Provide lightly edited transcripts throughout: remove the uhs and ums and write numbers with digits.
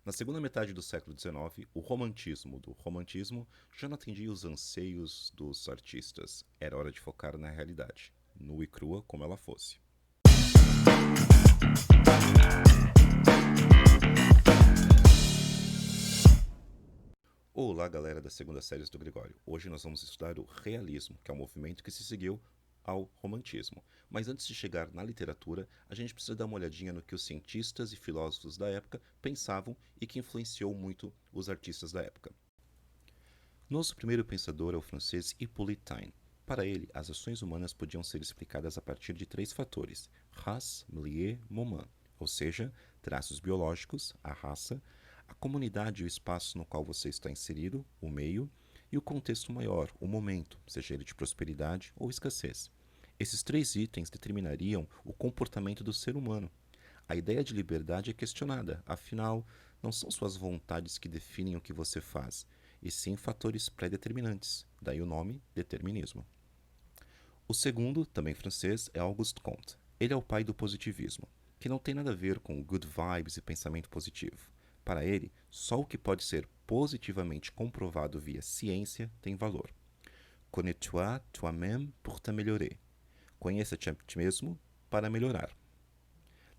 Na segunda metade do século XIX, o romantismo do romantismo já não atendia os anseios dos artistas. Era hora de focar na realidade, nua e crua como ela fosse. Olá, galera das segundas séries do Gregório. Hoje nós vamos estudar o realismo, que é um movimento que se seguiu ao romantismo. Mas antes de chegar na literatura, a gente precisa dar uma olhadinha no que os cientistas e filósofos da época pensavam e que influenciou muito os artistas da época. Nosso primeiro pensador é o francês Hippolyte Taine. Para ele, as ações humanas podiam ser explicadas a partir de três fatores: race, milieu, moment, ou seja, traços biológicos, a raça, a comunidade e o espaço no qual você está inserido, o meio, e o contexto maior, o momento, seja ele de prosperidade ou escassez. Esses três itens determinariam o comportamento do ser humano. A ideia de liberdade é questionada, afinal, não são suas vontades que definem o que você faz, e sim fatores pré-determinantes, daí o nome determinismo. O segundo, também francês, é Auguste Comte. Ele é o pai do positivismo, que não tem nada a ver com good vibes e pensamento positivo. Para ele, só o que pode ser positivamente comprovado via ciência tem valor. Connais-toi toi-même pour t'améliorer. Conheça-te a ti mesmo para melhorar.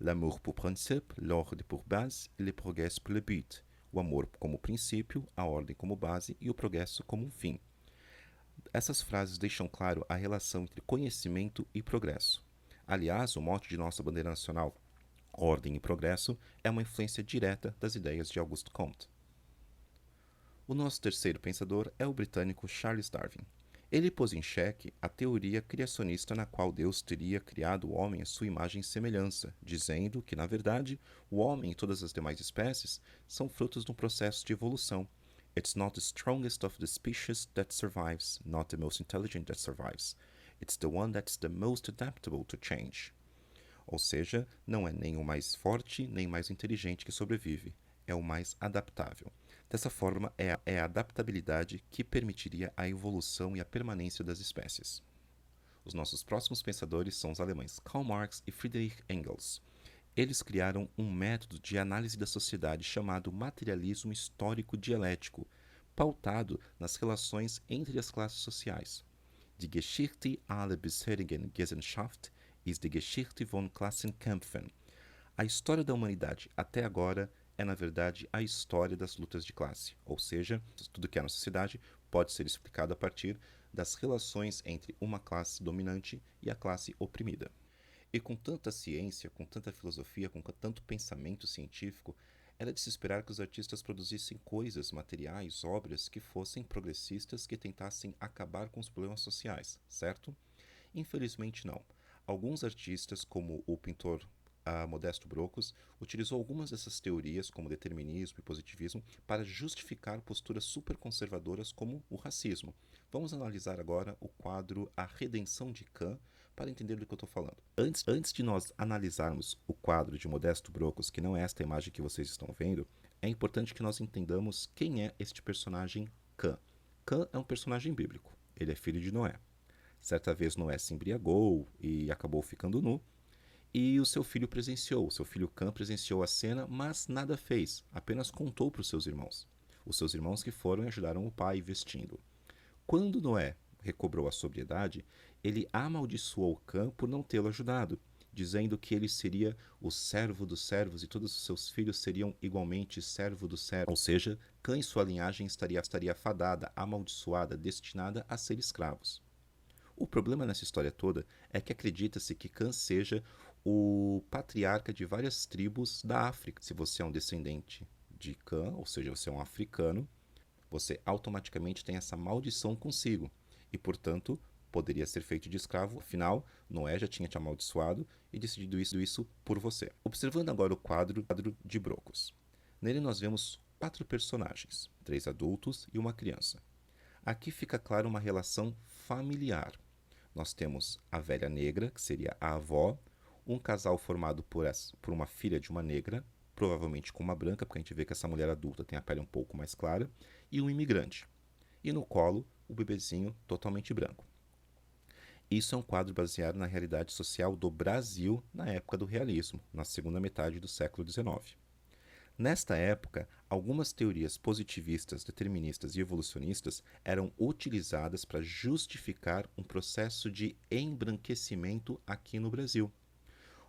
L'amour pour principe, l'ordre pour base et le progrès pour le but. O amor como princípio, a ordem como base e o progresso como um fim. Essas frases deixam claro a relação entre conhecimento e progresso. Aliás, o mote de nossa bandeira nacional, ordem e progresso, é uma influência direta das ideias de Auguste Comte. O nosso terceiro pensador é o britânico Charles Darwin. Ele pôs em xeque a teoria criacionista na qual Deus teria criado o homem à sua imagem e semelhança, dizendo que, na verdade, o homem e todas as demais espécies são frutos de um processo de evolução. It's not the strongest of the species that survives, not the most intelligent that survives. It's the one that's the most adaptable to change. Ou seja, não é nem o mais forte nem mais inteligente que sobrevive, é o mais adaptável. Dessa forma, é a adaptabilidade que permitiria a evolução e a permanência das espécies. Os nossos próximos pensadores são os alemães Karl Marx e Friedrich Engels. Eles criaram um método de análise da sociedade chamado materialismo histórico dialético, pautado nas relações entre as classes sociais. Die Geschichte aller bisherigen Gesellschaft ist die Geschichte von Klassenkämpfen. A história da humanidade até agora é, na verdade, a história das lutas de classe, ou seja, tudo que há na sociedade pode ser explicado a partir das relações entre uma classe dominante e a classe oprimida. E com tanta ciência, com tanta filosofia, com tanto pensamento científico, era de se esperar que os artistas produzissem coisas, materiais, obras que fossem progressistas, que tentassem acabar com os problemas sociais, certo? Infelizmente não. Alguns artistas, como o pintor Modesto Brocos, utilizou algumas dessas teorias, como determinismo e positivismo, para justificar posturas superconservadoras como o racismo. Vamos analisar agora o quadro A Redenção de Kant para entender do que eu estou falando. Antes de nós analisarmos o quadro de Modesto Brocos, que não é esta imagem que vocês estão vendo, é importante que nós entendamos quem é este personagem Kant. Kant é um personagem bíblico. Ele é filho de Noé. Certa vez Noé se embriagou e acabou ficando nu, e o seu filho Cã presenciou a cena, mas nada fez, apenas contou para os seus irmãos. Os seus irmãos que foram e ajudaram o pai vestindo. Quando Noé recobrou a sobriedade, ele amaldiçoou Cã por não tê-lo ajudado, dizendo que ele seria o servo dos servos e todos os seus filhos seriam igualmente servo dos servos. Ou seja, Cã e sua linhagem estaria fadada, amaldiçoada, destinada a ser escravos. O problema nessa história toda é que acredita-se que Cã seja o patriarca de várias tribos da África. Se você é um descendente de Cã, ou seja, você é um africano, você automaticamente tem essa maldição consigo e, portanto, poderia ser feito de escravo. Afinal, Noé já tinha te amaldiçoado e decidido isso por você. Observando agora o quadro de Brocos. Nele nós vemos 4 personagens, 3 adultos e uma criança. Aqui fica clara uma relação familiar. Nós temos a velha negra, que seria a avó, um casal formado por uma filha de uma negra, provavelmente com uma branca, porque a gente vê que essa mulher adulta tem a pele um pouco mais clara, e um imigrante. E no colo, o bebezinho totalmente branco. Isso é um quadro baseado na realidade social do Brasil na época do realismo, na segunda metade do século XIX. Nesta época, algumas teorias positivistas, deterministas e evolucionistas eram utilizadas para justificar um processo de embranquecimento aqui no Brasil.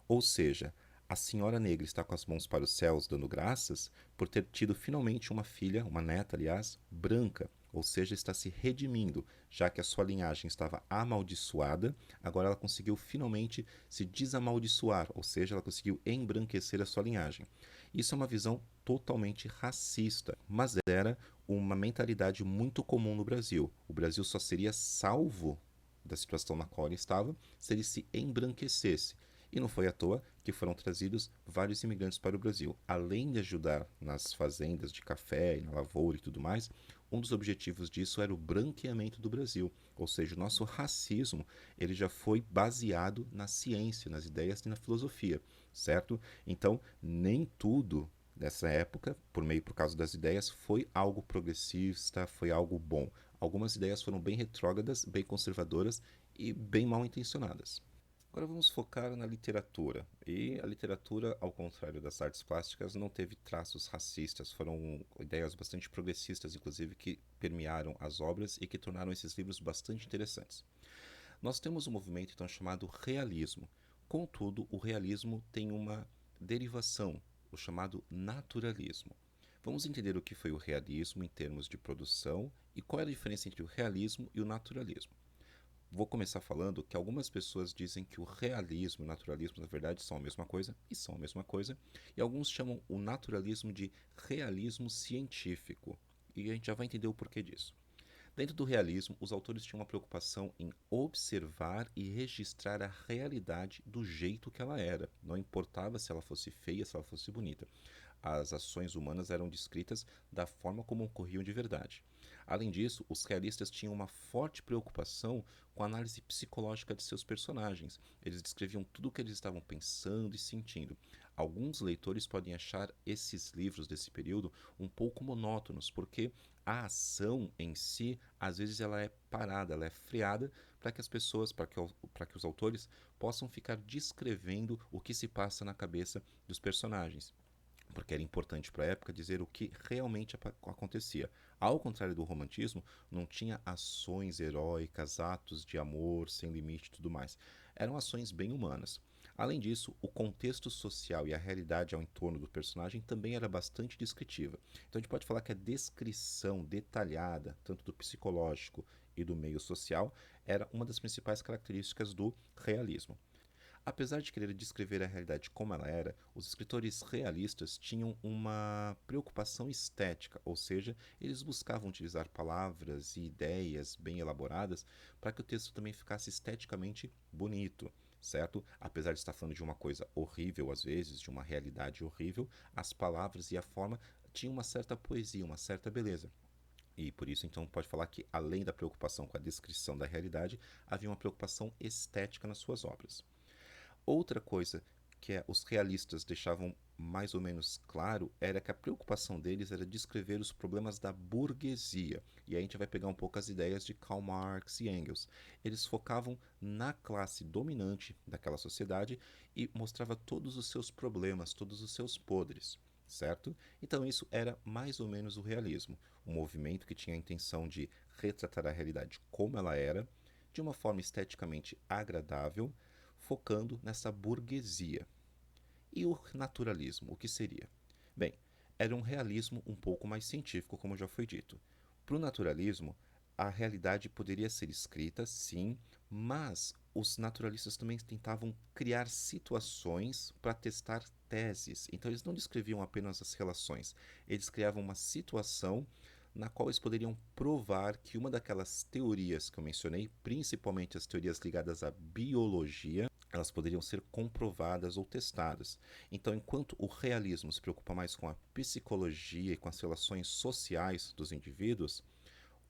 Ou seja, a senhora negra está com as mãos para os céus dando graças por ter tido finalmente uma filha, uma neta, aliás, branca, ou seja, está se redimindo, já que a sua linhagem estava amaldiçoada, agora ela conseguiu finalmente se desamaldiçoar, ou seja, ela conseguiu embranquecer a sua linhagem. Isso é uma visão totalmente racista, mas era uma mentalidade muito comum no Brasil. O Brasil só seria salvo da situação na qual ele estava se ele se embranquecesse. E não foi à toa que foram trazidos vários imigrantes para o Brasil. Além de ajudar nas fazendas de café e na lavoura e tudo mais, um dos objetivos disso era o branqueamento do Brasil. Ou seja, o nosso racismo ele já foi baseado na ciência, nas ideias e na filosofia, certo? Então, nem tudo dessa época, por causa das ideias, foi algo progressista, foi algo bom. Algumas ideias foram bem retrógradas, bem conservadoras e bem mal intencionadas. Agora vamos focar na literatura. E a literatura, ao contrário das artes plásticas, não teve traços racistas. Foram ideias bastante progressistas, inclusive, que permearam as obras e que tornaram esses livros bastante interessantes. Nós temos um movimento então chamado realismo. Contudo, o realismo tem uma derivação, o chamado naturalismo. Vamos entender o que foi o realismo em termos de produção e qual é a diferença entre o realismo e o naturalismo. Vou começar falando que algumas pessoas dizem que o realismo e o naturalismo, na verdade, são a mesma coisa, e são a mesma coisa, e alguns chamam o naturalismo de realismo científico, e a gente já vai entender o porquê disso. Dentro do realismo, os autores tinham uma preocupação em observar e registrar a realidade do jeito que ela era, não importava se ela fosse feia, se ela fosse bonita. As ações humanas eram descritas da forma como ocorriam de verdade. Além disso, os realistas tinham uma forte preocupação com a análise psicológica de seus personagens. Eles descreviam tudo o que eles estavam pensando e sentindo. Alguns leitores podem achar esses livros desse período um pouco monótonos, porque a ação em si, às vezes ela é parada, ela é freada para que as pessoas, para que os autores possam ficar descrevendo o que se passa na cabeça dos personagens, porque era importante para a época dizer o que realmente acontecia. Ao contrário do romantismo, não tinha ações heróicas, atos de amor sem limite e tudo mais. Eram ações bem humanas. Além disso, o contexto social e a realidade ao entorno do personagem também era bastante descritiva. Então a gente pode falar que a descrição detalhada, tanto do psicológico e do meio social, era uma das principais características do realismo. Apesar de querer descrever a realidade como ela era, os escritores realistas tinham uma preocupação estética, ou seja, eles buscavam utilizar palavras e ideias bem elaboradas para que o texto também ficasse esteticamente bonito, certo? Apesar de estar falando de uma coisa horrível às vezes, de uma realidade horrível, as palavras e a forma tinham uma certa poesia, uma certa beleza. E por isso, então, pode falar que, além da preocupação com a descrição da realidade, havia uma preocupação estética nas suas obras. Outra coisa que os realistas deixavam mais ou menos claro era que a preocupação deles era descrever os problemas da burguesia. E aí a gente vai pegar um pouco as ideias de Karl Marx e Engels. Eles focavam na classe dominante daquela sociedade e mostrava todos os seus problemas, todos os seus podres, certo? Então isso era mais ou menos o realismo, um movimento que tinha a intenção de retratar a realidade como ela era, de uma forma esteticamente agradável, focando nessa burguesia. E o naturalismo, o que seria? Bem, era um realismo um pouco mais científico, como já foi dito. Para o naturalismo, a realidade poderia ser escrita, sim, mas os naturalistas também tentavam criar situações para testar teses. Então, eles não descreviam apenas as relações, eles criavam uma situação na qual eles poderiam provar que uma daquelas teorias que eu mencionei, principalmente as teorias ligadas à biologia, elas poderiam ser comprovadas ou testadas. Então, enquanto o realismo se preocupa mais com a psicologia e com as relações sociais dos indivíduos,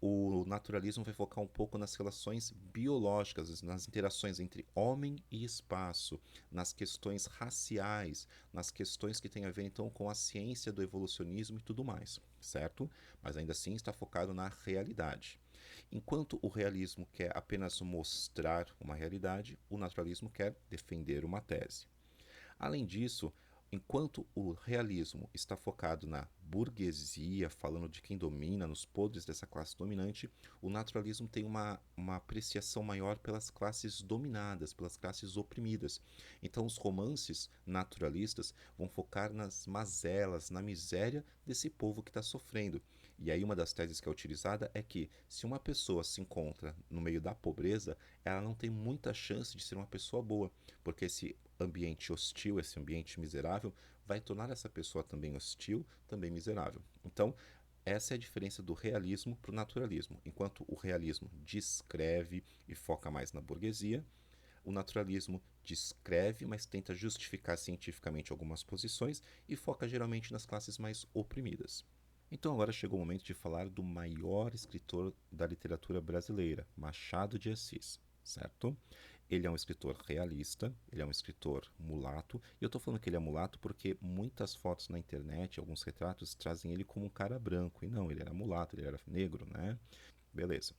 o naturalismo vai focar um pouco nas relações biológicas, nas interações entre homem e espaço, nas questões raciais, nas questões que têm a ver então com a ciência do evolucionismo e tudo mais, certo? Mas ainda assim está focado na realidade. Enquanto o realismo quer apenas mostrar uma realidade, o naturalismo quer defender uma tese. Além disso, Enquanto o realismo está focado na burguesia, falando de quem domina, nos podres dessa classe dominante, o naturalismo tem uma apreciação maior pelas classes dominadas, pelas classes oprimidas. Então, os romances naturalistas vão focar nas mazelas, na miséria desse povo que está sofrendo. E aí, uma das teses que é utilizada é que, se uma pessoa se encontra no meio da pobreza, ela não tem muita chance de ser uma pessoa boa, porque esse ambiente hostil, esse ambiente miserável, vai tornar essa pessoa também hostil, também miserável. Então, essa é a diferença do realismo para o naturalismo. Enquanto o realismo descreve e foca mais na burguesia, o naturalismo descreve, mas tenta justificar cientificamente algumas posições e foca geralmente nas classes mais oprimidas. Então agora chegou o momento de falar do maior escritor da literatura brasileira, Machado de Assis, certo? Ele é um escritor realista, ele é um escritor mulato, e eu estou falando que ele é mulato porque muitas fotos na internet, alguns retratos, trazem ele como um cara branco, e não, ele era mulato, ele era negro, né? Beleza.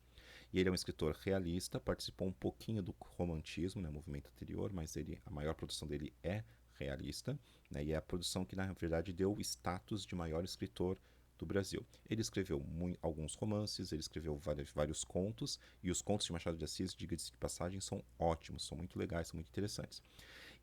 E ele é um escritor realista, participou um pouquinho do romantismo, né, movimento anterior, mas a maior produção dele é realista, né, e é a produção que, na verdade, deu o status de maior escritor do Brasil. Ele escreveu alguns romances, ele escreveu vários contos, e os contos de Machado de Assis, diga-se de passagem, são ótimos, são muito legais, são muito interessantes.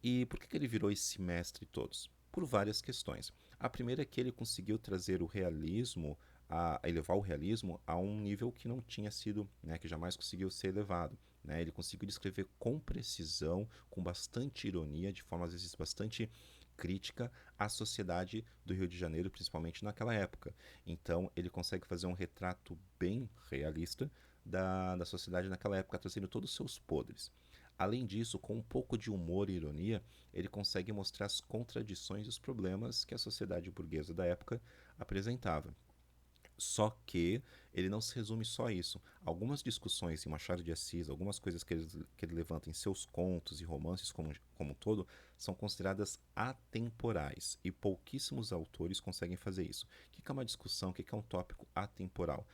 E por que ele virou esse mestre todos? Por várias questões. A primeira é que ele conseguiu trazer o realismo, a elevar o realismo a um nível que não tinha sido, né, que jamais conseguiu ser elevado. Né? Ele conseguiu descrever com precisão, com bastante ironia, de forma às vezes bastante crítica à sociedade do Rio de Janeiro, principalmente naquela época. Então ele consegue fazer um retrato bem realista da sociedade naquela época, trazendo todos os seus podres. Além disso, com um pouco de humor e ironia, ele consegue mostrar as contradições e os problemas que a sociedade burguesa da época apresentava. Só que ele não se resume só a isso. Algumas discussões em Machado de Assis, algumas coisas que ele levanta em seus contos e romances como um todo, são consideradas atemporais. E pouquíssimos autores conseguem fazer isso. O que é uma discussão? O que é um tópico atemporal?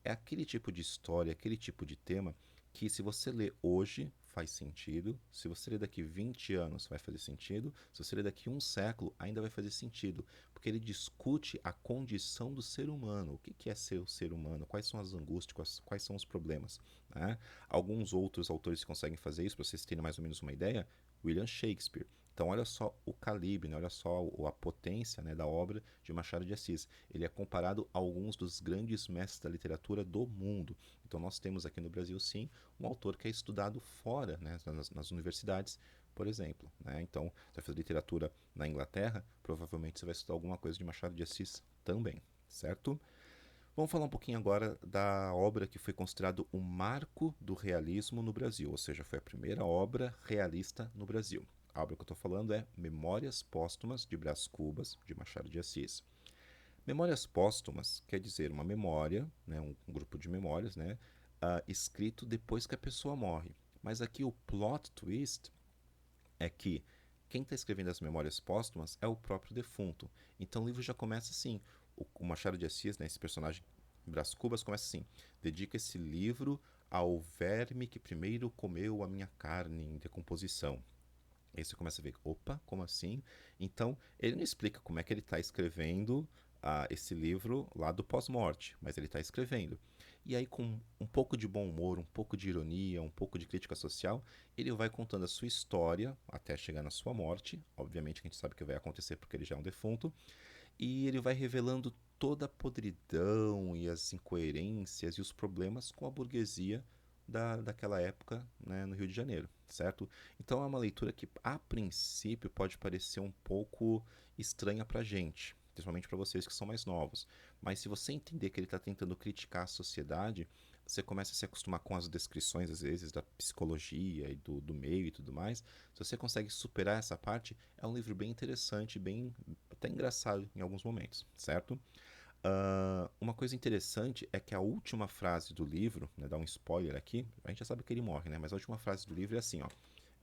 É aquele tipo de história, aquele tipo de tema que, se você lê hoje, faz sentido. Se você ler daqui 20 anos, vai fazer sentido. Se você ler daqui um século, ainda vai fazer sentido. Porque ele discute a condição do ser humano. O que é ser o ser humano? Quais são as angústias? Quais são os problemas? Né? Alguns outros autores conseguem fazer isso, para vocês terem mais ou menos uma ideia. William Shakespeare. Então, olha só o calibre, né? Olha só a potência, né, da obra de Machado de Assis. Ele é comparado a alguns dos grandes mestres da literatura do mundo. Então, nós temos aqui no Brasil, sim, um autor que é estudado fora, né, nas universidades, por exemplo. Né? Então, você vai fazer literatura na Inglaterra, provavelmente você vai estudar alguma coisa de Machado de Assis também, certo? Vamos falar um pouquinho agora da obra que foi considerado o marco do realismo no Brasil, ou seja, foi a primeira obra realista no Brasil. A obra que eu estou falando é Memórias Póstumas de Brás Cubas, de Machado de Assis. Memórias póstumas quer dizer uma memória, né, um grupo de memórias, né, escrito depois que a pessoa morre. Mas aqui o plot twist é que quem está escrevendo as memórias póstumas é o próprio defunto. Então o livro já começa assim. O Machado de Assis, né, esse personagem Brás Cubas, começa assim: dedica esse livro ao verme que primeiro comeu a minha carne em decomposição. Aí você começa a ver, opa, como assim? Então, ele não explica como é que ele está escrevendo esse livro lá do pós-morte, mas ele está escrevendo. E aí, com um pouco de bom humor, um pouco de ironia, um pouco de crítica social, ele vai contando a sua história até chegar na sua morte. Obviamente que a gente sabe que vai acontecer porque ele já é um defunto. E ele vai revelando toda a podridão e as incoerências e os problemas com a burguesia daquela época, né, no Rio de Janeiro, certo? Então é uma leitura que, a princípio, pode parecer um pouco estranha pra gente, principalmente para vocês que são mais novos. Mas se você entender que ele está tentando criticar a sociedade, você começa a se acostumar com as descrições, às vezes, da psicologia e do meio e tudo mais. Se você consegue superar essa parte, é um livro bem interessante, bem até engraçado em alguns momentos, certo? Uma coisa interessante é que a última frase do livro, né, dá um spoiler aqui, a gente já sabe que ele morre, né? Mas a última frase do livro é assim, ó,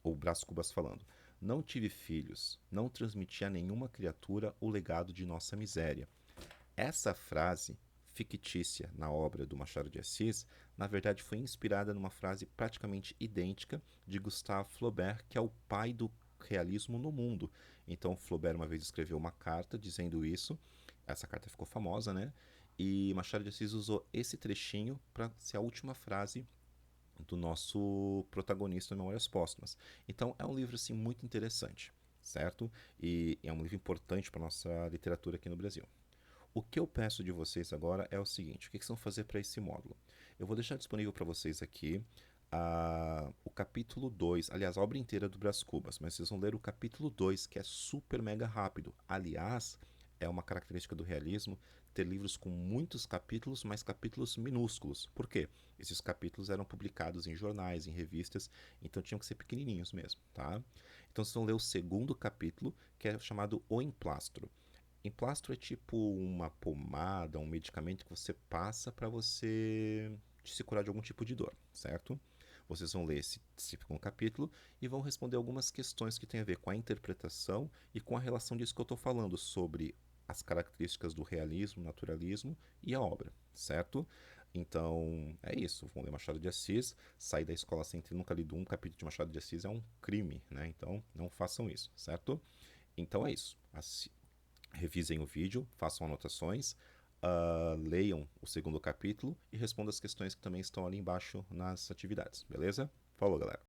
o Brás Cubas falando: Não tive filhos, não transmiti a nenhuma criatura o legado de nossa miséria. Essa frase fictícia na obra do Machado de Assis, na verdade foi inspirada numa frase praticamente idêntica de Gustave Flaubert, que é o pai do realismo no mundo. Então, Flaubert uma vez escreveu uma carta dizendo isso. Essa carta ficou famosa, né? E Machado de Assis usou esse trechinho para ser a última frase do nosso protagonista em Memórias Póstumas. Então, é um livro assim muito interessante, certo? E é um livro importante para nossa literatura aqui no Brasil. O que eu peço de vocês agora é o seguinte: o que vocês vão fazer para esse módulo? Eu vou deixar disponível para vocês aqui o capítulo 2, aliás, a obra inteira do Brás Cubas, mas vocês vão ler o capítulo 2, que é super mega rápido. Aliás, é uma característica do realismo ter livros com muitos capítulos, mas capítulos minúsculos. Por quê? Esses capítulos eram publicados em jornais, em revistas, então tinham que ser pequenininhos mesmo, tá? Então vocês vão ler o segundo capítulo, que é chamado O Emplastro. Emplastro é tipo uma pomada, um medicamento que você passa para você se curar de algum tipo de dor, certo? Vocês vão ler esse segundo capítulo e vão responder algumas questões que têm a ver com a interpretação e com a relação disso que eu estou falando sobre as características do realismo, naturalismo e a obra, certo? Então, é isso. Vão ler Machado de Assis. Sair da escola sem ter nunca lido um capítulo de Machado de Assis é um crime, né? Então, não façam isso, certo? Então é isso. Revisem o vídeo, façam anotações, leiam o segundo capítulo e respondam as questões que também estão ali embaixo nas atividades, beleza? Falou, galera!